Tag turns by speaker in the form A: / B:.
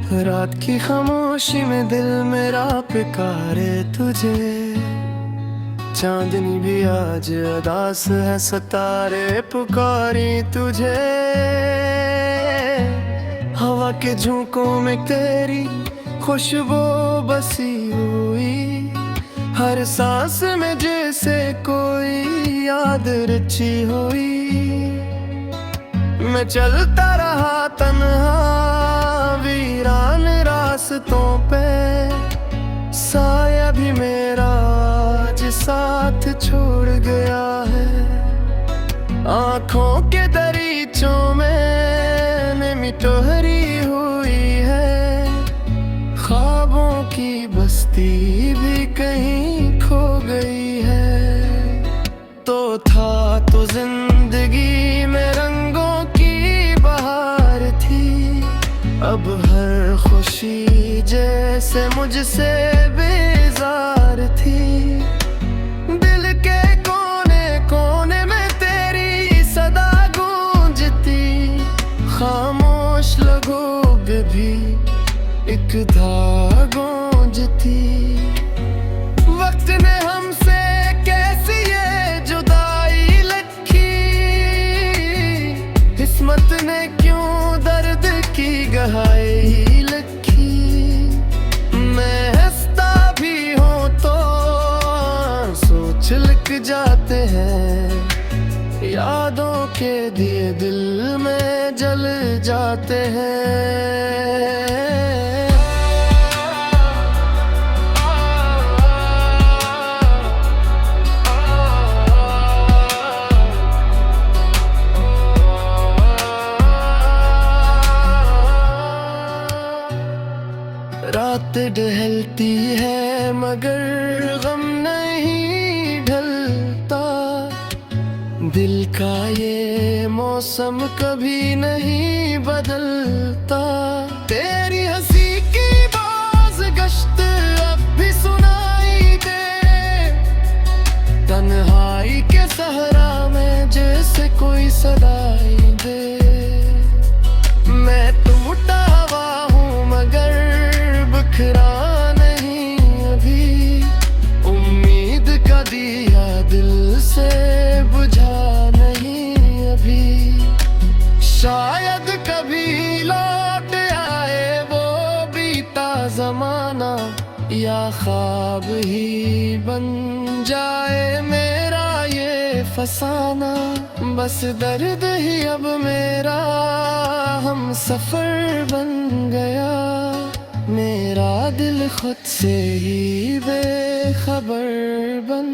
A: रात की खामोशी में दिल मेरा पुकारे तुझे। चांदनी भी आज अदास है, सितारे पुकारी तुझे। हवा के झोंकों में तेरी खुशबू बसी हुई, हर सांस में जैसे कोई याद रची हुई। मैं चलता रहा तन्हा वीरान रास्तों पे, साया भी मेरा आज साथ छोड़ गया है। आँखों के दरीचों में नमी ठहरी हुई है, ख्वाबों की बस्ती भी कहीं खो गई है। तो था तो जिंदगी में रंगों की बहार थी, अब हर खुशी जैसे मुझसे बेजार थी। दिल के कोने कोने में तेरी सदा गूंजती, खामोश लोगों पे भी एक धागा गूंजती। वक्त ने हमसे कैसी ये जुदाई लिखी, किस्मत ने क्यों दर्द की गहराई लिखी। मैं हंसता भी हूँ तो सोच लिख जाते हैं, यादों के दिए दिल में जल जाते हैं। रात ढलती है मगर गम नहीं ढलता, दिल का ये मौसम कभी नहीं बदलता। तेरी हंसी की बाज गश्त अब भी सुनाई दे, तन्हाई के सहरा में जैसे कोई सदाई दे। मैं टूटा हुआ हूँ मगर बिखरा नहीं अभी, उम्मीद का दिया दिल से बुझा नहीं अभी। शायद कभी लौट आए वो बीता जमाना, या ख्वाब ही बन जाए मेरा ये फसाना। बस दर्द ही अब मेरा हम सफर बन गया, मेरा दिल खुद से ही बेखबर बन